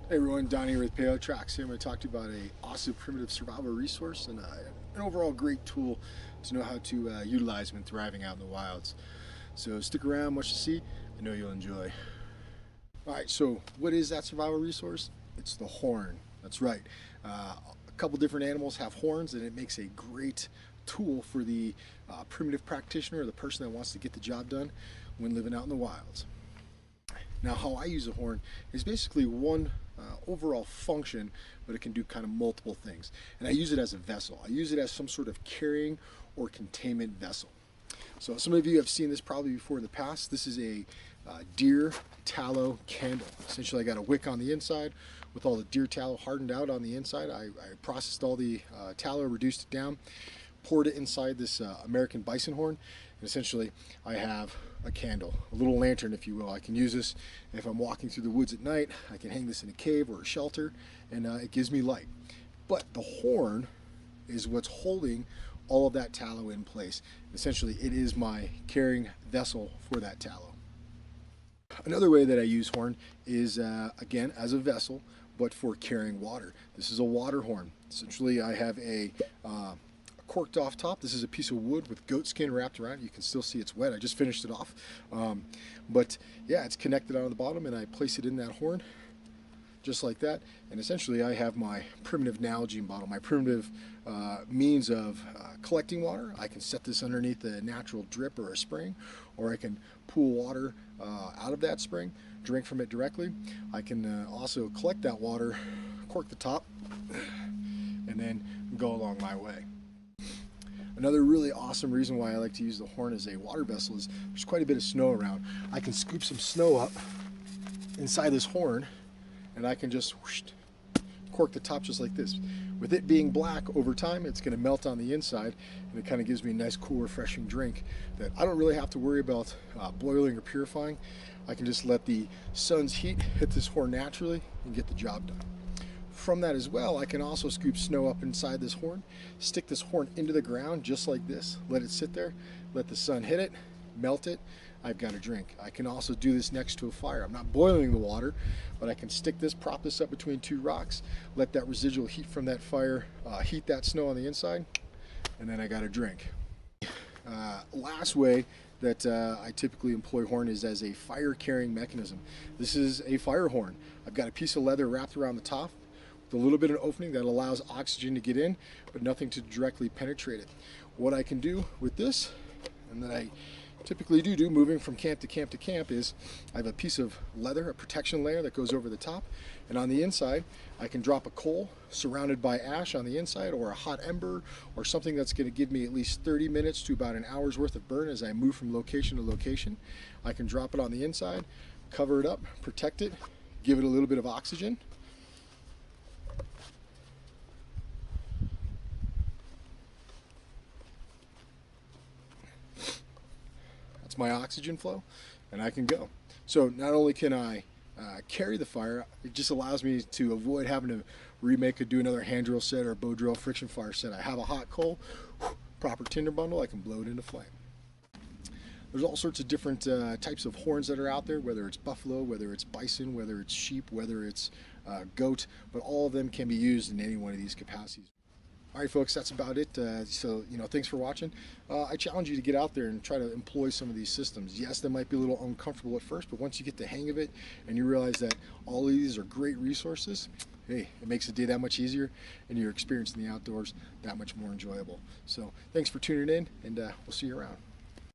Hey everyone, Don here with Tallow Tracks. Here I'm going to talk to you about an awesome primitive survival resource and an overall great tool to know how to utilize when thriving out in the wilds. So stick around, watch to see. I know you'll enjoy. Alright, so what is that survival resource? It's the horn. That's right. A couple different animals have horns and it makes a great tool for the primitive practitioner or the person that wants to get the job done when living out in the wilds. Now, how I use a horn is basically one overall function, but it can do kind of multiple things. And I use it as a vessel. I use it as some sort of carrying or containment vessel. So some of you have seen this probably before in the past. This is a deer tallow candle. Essentially, I got a wick on the inside with all the deer tallow hardened out on the inside. I processed all the tallow, reduced it down, poured it inside this American bison horn, and essentially I have a candle, a little lantern if you will. I can use this if I'm walking through the woods at night. I can hang this in a cave or a shelter and it gives me light. But the horn is what's holding all of that tallow in place. Essentially it is my carrying vessel for that tallow. Another way that I use horn is again as a vessel, but for carrying water. This is a water horn. Essentially I have a corked off top. This is a piece of wood with goat skin wrapped around it. You can still see it's wet. I just finished it off. But yeah, it's connected on the bottom and I place it in that horn just like that. And essentially I have my primitive Nalgene bottle, my primitive means of collecting water. I can set this underneath a natural drip or a spring, or I can pool water out of that spring, drink from it directly. I can also collect that water, cork the top, and then go along my way. Another really awesome reason why I like to use the horn as a water vessel is there's quite a bit of snow around. I can scoop some snow up inside this horn and I can just whoosh, cork the top just like this. With it being black over time, it's going to melt on the inside and it kind of gives me a nice cool refreshing drink that I don't really have to worry about boiling or purifying. I can just let the sun's heat hit this horn naturally and get the job done. From that as well, I can also scoop snow up inside this horn, stick this horn into the ground just like this, let it sit there, let the sun hit it, melt it, I've got a drink. I can also do this next to a fire. I'm not boiling the water, but I can stick this, prop this up between two rocks, let that residual heat from that fire heat that snow on the inside, and then I got a drink. Last way that I typically employ horn is as a fire carrying mechanism. This is a fire horn. I've got a piece of leather wrapped around the top, a little bit of an opening that allows oxygen to get in, but nothing to directly penetrate it. What I can do with this, and that I typically do moving from camp to camp to camp, is I have a piece of leather, a protection layer that goes over the top, and on the inside I can drop a coal surrounded by ash on the inside, or a hot ember, or something that's going to give me at least 30 minutes to about an hour's worth of burn as I move from location to location. I can drop it on the inside, cover it up, protect it, give it a little bit of oxygen. My oxygen flow, and I can go. So not only can I carry the fire, it just allows me to avoid having to do another hand drill set or bow drill friction fire set. I have a hot coal, proper tinder bundle, I can blow it into flame. There's all sorts of different types of horns that are out there, whether it's buffalo, whether it's bison, whether it's sheep, whether it's goat, but all of them can be used in any one of these capacities. All right, folks, that's about it. So, thanks for watching. I challenge you to get out there and try to employ some of these systems. Yes, they might be a little uncomfortable at first, but once you get the hang of it and you realize that all of these are great resources, hey, it makes the day that much easier and your experience in the outdoors that much more enjoyable. So, thanks for tuning in, and we'll see you around.